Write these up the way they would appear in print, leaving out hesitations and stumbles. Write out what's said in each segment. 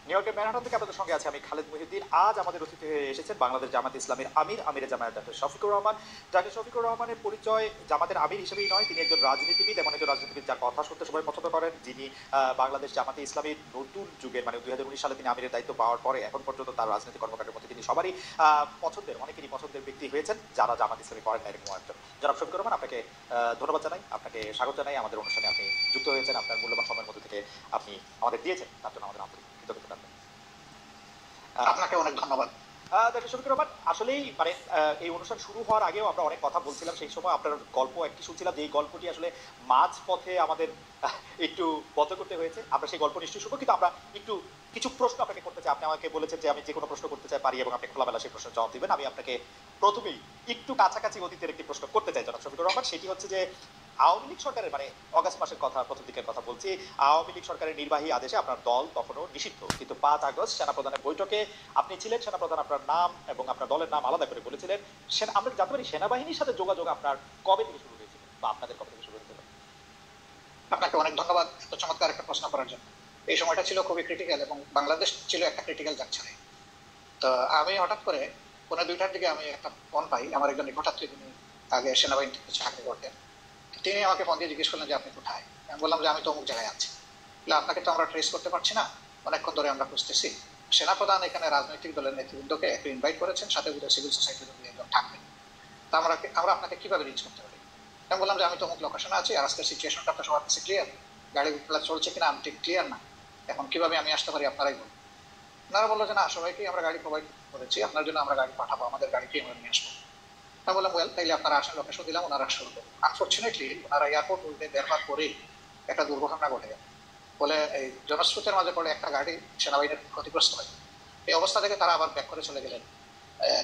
New ইয়র্কের Manhattan থেকে আপনাদের সঙ্গে আছে আমি খালেদ মুহিউদ্দিন। আজ আমাদের অতিথি হয়ে এসেছেন বাংলাদেশ জামাত ইসলামীর আমিরে জামায়াত ডক্টর শফিকুর রহমান। ডক্টর শফিকুর রহমানের পরিচয় জামাতের আমির হিসেবেই নয়, তিনি একজন রাজনীতিবিদ, এমন একজন রাজনীতিবিদ যার কথা শুনতে সবাই পছন্দ করেন, যিনি বাংলাদেশ জামাতে ইসলামীর নতুন যুগের মানে 2019 সালে তিনি আমিরের দায়িত্ব পাওয়ার পরে এখন পর্যন্ত তার রাজনৈতিক কর্মকাণ্ডের মধ্যে তিনি সবারই অনেকেরই পছন্দের ব্যক্তি হয়েছেন যারা জামাত ইসলামী করেন না এরকম একজন। জনাব শফিকুর রহমান, আপনাকে ধন্যবাদ জানাই, আপনাকে স্বাগত জানাই আমাদের অনুষ্ঠানে। আপনি যুক্ত হয়েছেন, আপনার মূল্যবান সময়ের মধ্যে থেকে আপনি আমাদের দিয়েছেন, তার জন্য আমাদের আন্তরিক কৃতজ্ঞতা। আপনাকে অনেক ধন্যবাদ। ডক্টর শফিকুর রহমান, আসলেই মানে এই অনুষ্ঠান শুরু হওয়ার আগেও আমরা অনেক কথা বলছিলাম, সেই সময় আপনার গল্প একটি শুনছিলাম যে এই গল্পটি আসলে মাঝ পথে আমাদের একটু বন্ধ করতে হয়েছে। আমরা সেই গল্প নিশ্চয়ই শুনবো, কিন্তু আমরা একটু কিছু প্রশ্ন আপনাকে করতে চাই। আপনি আমাকে বলেছেন যে আমি যে কোনো প্রশ্ন করতে চাই পারি এবং আপনি খোলামেলা সেই প্রশ্নের জবাব দিবেন। আমি আপনাকে প্রথমেই একটু কাছাকাছি অতীতের একটি প্রশ্ন করতে চাই জনাব শফিকুর রহমান। সেটি হচ্ছে যে আওয়ামী লীগ সরকারের মানে অগাস্ট মাসের কথা, প্রথম দিকের কথা বলছি, আওয়ামী লীগ সরকারের নির্বাহী আদেশে আপনার দল তখনও নিষিদ্ধ, কিন্তু 5 আগস্ট সেনাপ্রধানের বৈঠকে আপনি ছিলেন। সেনাপ্রধান আপনার নাম এবং আপনার দলের নাম আলাদা করে বলেছিলেন। আমরা জানতে পারি সেনাবাহিনীর সাথে যোগাযোগ আপনার কবে থেকে শুরু হয়েছিল বা আপনাদের কবে থেকে শুরু হয়েছিল? আপনাকে অনেক ধন্যবাদ এত চমৎকার একটা প্রশ্ন করার জন্য। এই সময়টা ছিল খুবই ক্রিটিক্যাল এবং বাংলাদেশ ছিল একটা ক্রিটিক্যাল জায়গায়। তো আমি হঠাৎ করে 2:30টার দিকে আমি একটা ফোন পাই, আমার একজন নিকটাত্মীয়, তিনি আগে সেনাবাহিনীতে চাকরি করতেন। তিনি আমাকে ফোন দিয়ে জিজ্ঞেস করলেন যে আপনি কোথায়। আমি বললাম যে আমি তো অমুক জায়গায় আছি। আপনাকে তো আমরা ট্রেস করতে পারছি না, অনেকক্ষণ ধরে আমরা খুঁজতেছি। সেনাপ্রধান এখানে রাজনৈতিক দলের নেতৃবৃন্দকে একটু ইনভাইট করেছেন, সাথে সিভিল সোসাইটির একজন থাকবেন, তা আমরা আপনাকে কিভাবে রিচ করতে পারি। আমি বললাম যে আমি তো অমুক লোকেশনে আছি, আর আজকের সিচুয়েশনটা তো সবার কাছে ক্লিয়ার, গাড়িগুলো চলছে কিনা আমি ঠিক ক্লিয়ার না, এখন কিভাবে আমি আসতে পারি আপনারাই বলুন। ওনারা বললো যে না, সবাইকেই আমরা গাড়ি প্রোভাইড করেছি, আপনার জন্য আমরা গাড়ি পাঠাবো, আমাদের গাড়িকেই আমরা নিয়ে আসবো। আমি বললাম ওয়েল, তাইলে আপনারা আসেন, লোকেশন দিলাম, ওনারা শুরু করুন। আনফর্চুনেটলি ওনারা এয়ারপোর্ট উঠে বেরবার পরেই একটা দুর্ঘটনা ঘটে গেল। বলে এই জনস্রোতের মাঝে পড়ে একটা গাড়ি সেনাবাহিনীর ক্ষতিগ্রস্ত হয়। এই অবস্থা থেকে তারা আবার ব্যাক করে চলে গেলেন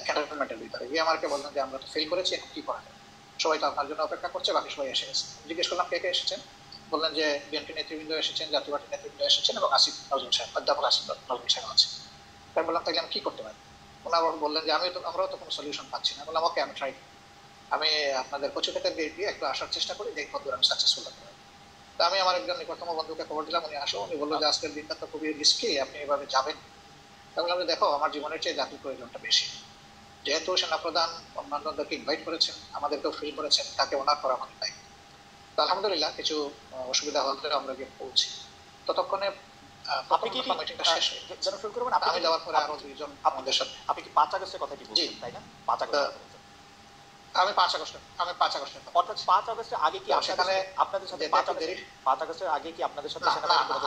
ক্যান্টনমেন্টের ভিতরে গিয়ে আমাকে বললেন যে আমরা তো ফেল করেছি, এখন কি করা যায়, সবাই তো আপনার জন্য অপেক্ষা করছে, বাকি সবাই এসে গেছে। জিজ্ঞেস করলাম কে কে এসেছেন। বললেন যে বিএনপি নেতৃবৃন্দ এসেছেন, জাতীয় পার্টির নেতৃবৃন্দ এসেছেন এবং আসিফ নজরুল সাহেব, অধ্যাপক আসিফ নজরুল সাহেব আছে। তাই বললাম তাইলে আমি কি করতে পারি। ওনারা বললেন যে আমরাও তো কোনো সলিউশন পাচ্ছি না। বললাম ওকে, আমি ট্রাই করি, আমি আপনাদের কচুক্ষেতের গেট দিয়ে একটু আসার চেষ্টা করি, দেখি কতদূর আমি সাকসেসফুল হতে পারি। তো আমি আমার একজন নিকটতম বন্ধুকে খবর দিলাম, উনি আসো। উনি বললো যে আজকের দিনটা তো খুবই রিস্কি, আপনি এভাবে যাবেন। তা বললাম যে দেখো, আমার জীবনের চেয়ে জাতির প্রয়োজনটা বেশি, যেহেতু সেনাপ্রধান অন্যান্যদেরকে ইনভাইট করেছেন, আমাদেরকেও ফিল করেছেন, তাকে ওনার করা আমাদের দায়িত্ব। তো আলহামদুলিল্লাহ কিছু অসুবিধা হলে আমরা গিয়ে পৌঁছি। ততক্ষণে মিটিংটা শেষ হয়ে গেছে। আমি যাওয়ার পরে আরো 2জন আমাদের সাথে। আপনি কি 5 আগস্টের কথা কি বলছেন, তাই না? 5 আগস্ট আমি 5 আগস্ট অর্থাৎ 5 আগস্টের আগে কি আপনাদের সাথে 5 আগস্টের আগে কি আপনাদের সাথে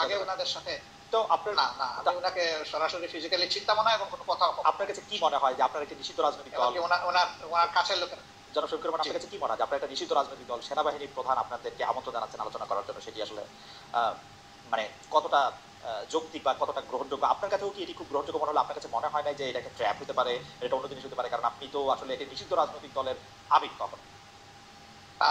আগে ওনাদের সাথে তো আপনার না আমি ওনাকে সরাসরি ফিজিক্যালি চিন্তা মনে হয় এবং কোনো কথা। আপনার কাছে কি মনে হয় যে আপনারা একটা নিষিদ্ধ রাজনৈতিক দল, ওনার কাছের লোকেরা, জনাব শফিকুর রহমান, আপনার কাছে কি মনে হয় যে আপনারা একটা নিষিদ্ধ রাজনৈতিক দল, সেনাবাহিনীর প্রধান আপনাদেরকে আমন্ত্রণ জানাচ্ছেন আলোচনা করার জন্য, সেটি আসলে মানে কতটা যৌক্তিক বা কতটা গ্রহণযোগ্য? আপনার কাছেও কি এটি খুব গ্রহণযোগ্য মনে হলো? আপনার কাছে মনে হয় না যে এটা একটা ট্র্যাপ হতে পারে, এটা অন্য জিনিস হতে পারে? কারণ আপনি তো আসলে একটা নিষিদ্ধ রাজনৈতিক দলের আমির তখন।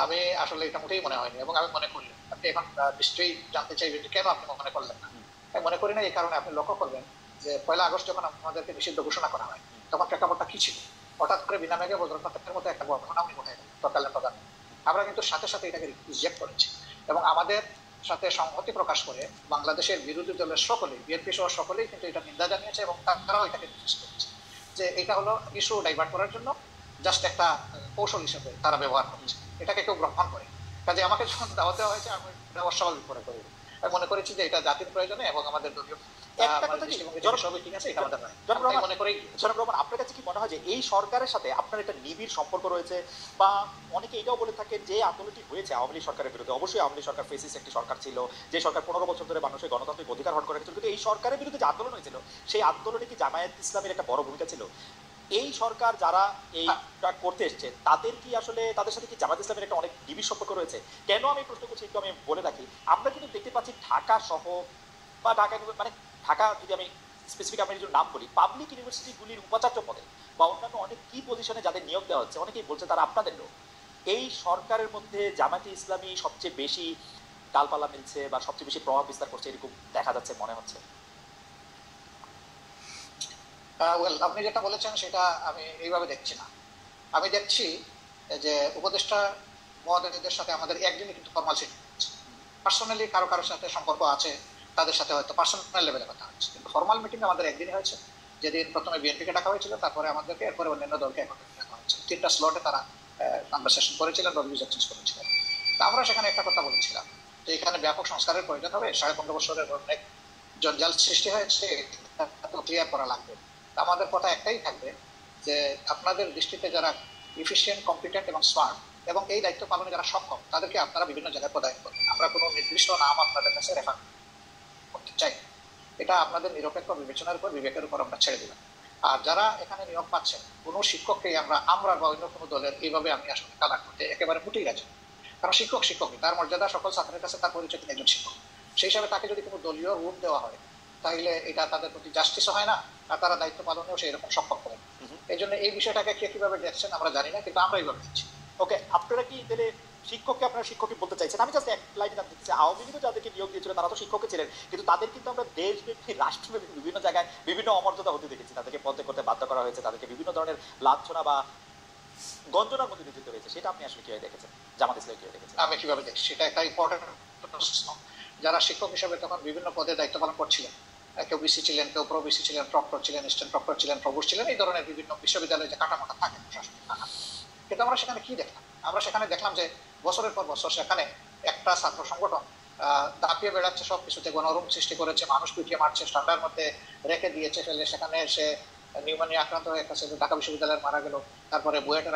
আমি আসলে এটা মোটেই মনে হয়নি এবং আমি মনে করি, আপনি এখন নিশ্চয়ই জানতে চাইবেন কেন আপনি মনে করলেন না। আমি মনে করি না এই কারণে, আপনি লক্ষ্য করবেন যে 1 আগস্ট যখন আমাদেরকে নিষিদ্ধ ঘোষণা করা হয় তখন প্রেক্ষাপটটা কি ছিল। হঠাৎ করে বিনা মেঘে বজ্রপাতের মতো একটা ঘটনা উনি ঘটে গেল তৎকালীন প্রধান। আমরা কিন্তু সাথে সাথে এটাকে রিজেক্ট করেছি এবং আমাদের সাথে সংহতি প্রকাশ করে বাংলাদেশের বিরোধী দলের সকলেই, বিএনপি সহ সকলেই কিন্তু এটা নিন্দা জানিয়েছে এবং তারাও এটাকে নির্দেশ করেছে যে এটা হলো ইস্যু ডাইভার্ট করার জন্য জাস্ট একটা কৌশল হিসেবে তারা ব্যবহার করছে, এটাকে কেউ গ্রহণ করে। কাজে আমাকে যখন দাওয়াত দেওয়া হয়েছে আমি এটা অস্বাভাবিক মনে করি। আমি মনে করেছি যে এটা জাতির প্রয়োজনে এবং আমাদের দলীয় আপনার কাছে কি মনে হয় যে এই সরকারের সাথে আপনার একটা নিবিড় সম্পর্ক রয়েছে? বা অনেকে এটাও বলে থাকে যে আন্দোলনটি হয়েছে আওয়ামী লীগ সরকারের বিরুদ্ধে, অবশ্যই আওয়ামী লীগ সরকার ফেসিস্ট একটি সরকার ছিল, যে সরকার 15 বছর ধরে মানুষের গণতান্ত্রিক অধিকার হরণ করে রেখেছিল, কিন্তু এই সরকারের বিরুদ্ধে যে আন্দোলন হয়েছিল সেই আন্দোলনে কি জামায়াত ইসলামের একটা বড় ভূমিকা ছিল? এই সরকার যারা এইটা করতে এসছে তাদের কি আসলে তাদের সাথে কি জামায়াত ইসলামের একটা অনেক নিবিড় সম্পর্ক রয়েছে? কেন আমি প্রশ্ন করছি একটু আমি বলে রাখি। আমরা কিন্তু দেখতে পাচ্ছি ঢাকা সহ বা ঢাকা মানে ঢাকা যদি আমি স্পেসিফিক আমি যদি নাম বলি, পাবলিক ইউনিভার্সিটিগুলির উপাচার্য পদে বা অন্যান্য অনেক কি পজিশনে যাদের নিয়োগ দেওয়া হচ্ছে, অনেকেই বলছে তারা আপনাদের লোক। এই সরকারের মধ্যে জামায়াতে ইসলামী সবচেয়ে বেশি ডালপালা মিলছে বা সবচেয়ে বেশি প্রভাব বিস্তার করছে এরকম দেখা যাচ্ছে মনে হচ্ছে। আপনি যেটা বলেছেন সেটা আমি এইভাবে দেখছি না। আমি দেখছি যে উপদেষ্টা মহোদয়দের সাথে আমাদের একদিনই কিন্তু ফর্মাল সেটিং, পার্সোনালি কারো কারোর সাথে সম্পর্ক আছে, তাদের সাথে হয়তো পার্সোনাল লেভেলে কথা হচ্ছে, কিন্তু ফর্মাল মিটিং আমাদের একদিনই হয়েছে, যেদিন প্রথমে বিএনপিকে ডাকা হয়েছিল, তারপরে আমাদেরকে, এরপরে অন্যান্য দলকে একত্রে ডাকা হয়েছে। 3টা স্লটে তারা কনভারসেশন করেছিলেন বা ভিউজ এক্সচেঞ্জ করেছিলেন। আমরা সেখানে একটা কথা বলেছিলাম যে এখানে ব্যাপক সংস্কারের প্রয়োজন হবে, 15.5 বছরের অনেক জঞ্জাল সৃষ্টি হয়েছে, ক্লিয়ার করা লাগবে। আমাদের কথা একটাই থাকবে যে আপনাদের দৃষ্টিতে যারা ইফিসিয়েন্ট, কম্পিটেন্ট এবং স্মার্ট এবং এই দায়িত্ব পালনে যারা সক্ষম, তাদেরকে আপনারা বিভিন্ন জায়গায় প্রদান করবেন। আমরা কোনো নির্দিষ্ট নাম আপনাদের কাছে রেফার করতে চাই, এটা আপনাদের নিরপেক্ষ বিবেচনার উপর, বিবেকের উপর আমরা ছেড়ে দিলাম। আর যারা এখানে নিয়োগ পাচ্ছেন, কোনো শিক্ষককে আমরা বা অন্য কোনো দলের এইভাবে আমি আসলে কালার করতে একেবারে মুটেই গেছে। কারণ শিক্ষক শিক্ষকই, তার মর্যাদা সকল ছাত্রের কাছে তার পরিচয়, তিনি একজন শিক্ষক। সেই হিসাবে তাকে যদি কোনো দলীয় রূপ দেওয়া হয়, তাহলে এটা তাদের প্রতি জাস্টিসও হয় না, আর তারা দায়িত্ব পালনেও সেই রকম সক্ষম করেন। এই জন্য এই বিষয়টাকে কে কিভাবে দেখছেন আমরা জানি না, কিন্তু আমরা এইভাবে দেখছি। ওকে, আপনারা কি তাহলে শিক্ষককে আপনারা শিক্ষকই বলতে চাইছেন? আমি জাস্ট এক লাইনে জানতে চাচ্ছি, আওয়ামী লীগও যাদেরকে নিয়োগ দিয়েছিল তারা তো শিক্ষকই ছিলেন, কিন্তু তাদের কিন্তু আমরা দেশব্যাপী, রাষ্ট্রব্যাপী বিভিন্ন জায়গায় বিভিন্ন অমর্যাদা হতে দেখেছি, তাদেরকে পদত্যাগ করতে বাধ্য করা হয়েছে, তাদেরকে বিভিন্ন ধরনের লাঞ্ছনা বা গঞ্জনার মধ্যে নিযুক্ত হয়েছে। সেটা আপনি আসলে কিভাবে দেখেছেন? জামাত ইসলাম কিভাবে দেখেছেন? আমি কিভাবে দেখছি সেটা একটা ইম্পর্টেন্ট প্রশ্ন। যারা শিক্ষক হিসেবে তখন বিভিন্ন পদে দায়িত্ব পালন করছিলেন, কেউ বিসি ছিলেন, কেউ প্রবিসি ছিলেন, প্রক্টর ছিলেন, স্ট্যান্ড প্রক্টর ছিলেন, প্রভোস্ট ছিলেন, এই ধরনের বিভিন্ন বিশ্ববিদ্যালয়ে যে কাটামাটা থাকে প্রশাসনিক কাটা। কিন্তু আমরা সেখানে কি দেখলাম? আমরা সেখানে দেখলাম যে বছরের পর বছর সেখানে একটা ছাত্র সংগঠন দাপিয়ে বেড়াচ্ছে, সবকিছুতে গণরুম সৃষ্টি করেছে, মানুষ পিটিয়ে মারছে, ঠান্ডার মধ্যে রেখে দিয়েছে ফেলে, সেখানে সে নিউমোনিয়া আক্রান্ত হয়ে একটা ছেলে ঢাকা বিশ্ববিদ্যালয়ে মারা গেল। তারপরে বুয়েটের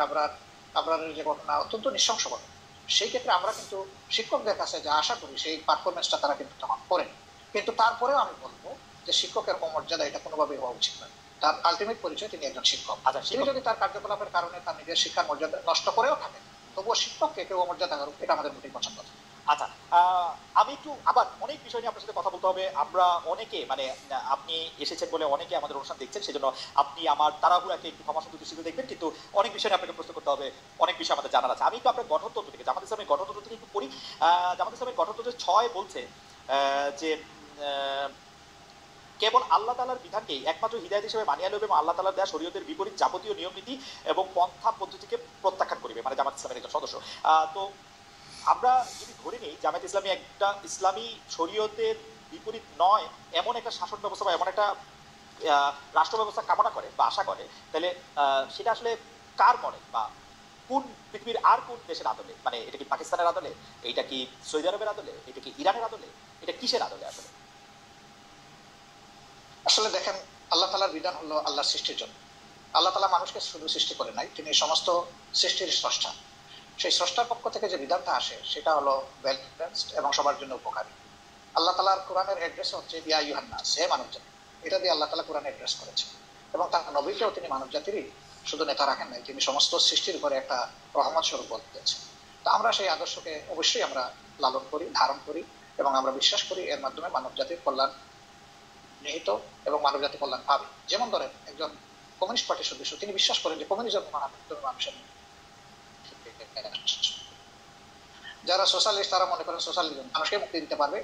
আবরারের যে ঘটনা, অত্যন্ত নৃশংস ঘটনা। সেই ক্ষেত্রে আমরা কিন্তু শিক্ষকদের কাছে যা আশা করি সেই পারফরমেন্সটা তারা কিন্তু তখন করেন। কিন্তু তারপরেও আমি বলবো যে শিক্ষকের অমর্যাদা এটা কোনোভাবেই হওয়া উচিত নয়। তার আলটিমেট পরিচয় তিনি একজন শিক্ষক। তিনি যদি তার কার্যকলাপের কারণে তার নিজের শিক্ষার মর্যাদা নষ্ট করেও থাকে, তবুও শিক্ষককে কেউ অমর্যাদা করুক, এটা আমাদের মোটেই পছন্দ না। আচ্ছা, আমি একটু আবার অনেক বিষয় নিয়ে আপনার সাথে কথা বলতে হবে। আমরা অনেকে, মানে আপনি এসেছেন বলে অনেকে আমাদের অনুষ্ঠান দেখছেন, সেজন্য আপনি আমার তাড়াহুড়াকে একটু ক্ষমা সুন্দর দৃষ্টিতে দেখবেন, কিন্তু অনেক বিষয় নিয়ে আপনাকে প্রশ্ন করতে হবে, অনেক বিষয় আমাদের জানার আছে। আমি একটু আপনার গঠনতন্ত্র থেকে, জামাত ইসলামের গঠনতন্ত্র থেকে একটু পড়ি। জামাত ইসলামের গঠনতন্ত্রের 6 বলছে যে কেবল আল্লাহ তাআলার বিধানকে একমাত্র হিদায়াত হিসেবে মানিয়া লইবে এবং আল্লাহ তাআলার দেয়া শরীয়তের বিপরীত যাবতীয় নিয়ম নীতি এবং পন্থা পদ্ধতিকে প্রত্যাখ্যান করিবে, মানে জামাত ইসলামের একজন সদস্য। তো আমরা যদি ধরে নিই জামায়াত ইসলামী একটা ইসলামী শরীয়তের বিপরীত নয় এমন একটা শাসন ব্যবস্থা বা এমন একটা রাষ্ট্র ব্যবস্থা কামনা করে বা আশা করে, তাহলে সেটা আসলে কার মডেল বা কোন পৃথিবীর আর কোন দেশের আদলে? মানে এটা কি পাকিস্তানের আদলে, এটা কি সৌদি আরবের আদলে, এটা কি ইরানের আদলে, এটা কিসের আদলে আসলে? আসলে দেখেন, আল্লাহ তাআলার বিধান হলো আল্লাহর সৃষ্টির জন্য। আল্লাহ তাআলা মানুষকে শুধু সৃষ্টি করে নাই, তিনি সমস্ত সৃষ্টির স্রষ্টা। সেই স্রষ্টার পক্ষ থেকে যে বিধানটা আসে সেটা হলো ওয়েল ব্যালেন্সড এবং সবার জন্য উপকারী। আল্লাহ তাআলার কোরআনের অ্যাড্রেস হচ্ছে ইয়া আইয়ুহান নাস, হে মানবজাতি। এটা দিয়ে আল্লাহ তাআলা কোরআনে অ্যাড্রেস করেছে, এবং তার নবীকেও তিনি মানবজাতিরই শুধু নেতা রাখেন নাই, তিনি সমস্ত সৃষ্টির উপরে একটা রহমত স্বরূপ বলতেছেন। তো আমরা সেই আদর্শকে অবশ্যই আমরা লালন করি, ধারণ করি, এবং আমরা বিশ্বাস করি এর মাধ্যমে মানবজাতির কল্যাণ নিহিত এবং মানবজাতির কল্যাণ পাবে। যেমন ধরেন একজন কমিউনিস্ট পার্টির সদস্য, তিনি বিশ্বাস করেন যে কমিউনিজম মানবতার মানুষের, যারা সোশ্যালিস্ট তারা মনে করেন সোশ্যালিজম মানুষকে মুক্তি দিতে পারবে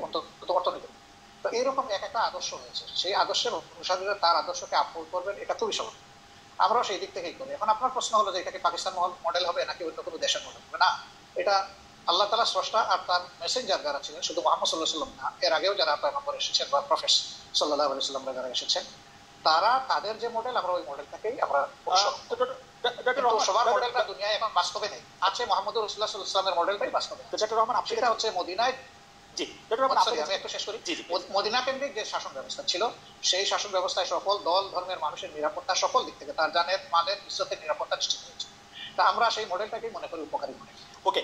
অর্থনীতি। তো এইরকম এক একটা আদর্শ হয়েছে, সেই আদর্শের অনুসারীরা তার আদর্শকে আপলোড করবেন, এটা খুবই সহজ। আমরাও সেই দিক থেকেই করি। এখন আপনার প্রশ্ন হলো যে এটা কি পাকিস্তান মডেল হবে নাকি অন্য কোনো দেশের মডেল হবে? না, এটা আল্লাহ তাআলা স্রষ্টা আর তার মেসেঞ্জার যারা ছিলেন, শুধু মুহাম্মদ সাল্লাল্লাহু আলাইহি ওয়াসাল্লাম না, এর আগেও যারা পয়গম্বর এসেছেন বা প্রফেট সাল্লাল্লাহু আলাইহি ওয়াসাল্লাম যারা এসেছেন, তারা তাদের যে মডেল, আমরা ওই মডেলটাকেই আমরা সবার মডেলটা দুনিয়ায় এখন বাস্তবে নেই। আছে মুহাম্মদুর রাসূলুল্লাহ সাল্লাল্লাহু আলাইহি ওয়াসাল্লামের মডেলটাই বাস্তবে। সেটা হচ্ছে মদিনায়, আমি একটু শেষ করি, মদিনা কেন্দ্রিক যে শাসন ব্যবস্থা ছিল, সেই শাসন ব্যবস্থায় সকল দল ধর্মের মানুষের নিরাপত্তা, সকল দিক থেকে তার জানের মালের ইজ্জতের নিরাপত্তা নিশ্চিত হয়েছে। তা আমরা সেই মডেলটাকেই মনে করি উপকারী মডেল। ওকে।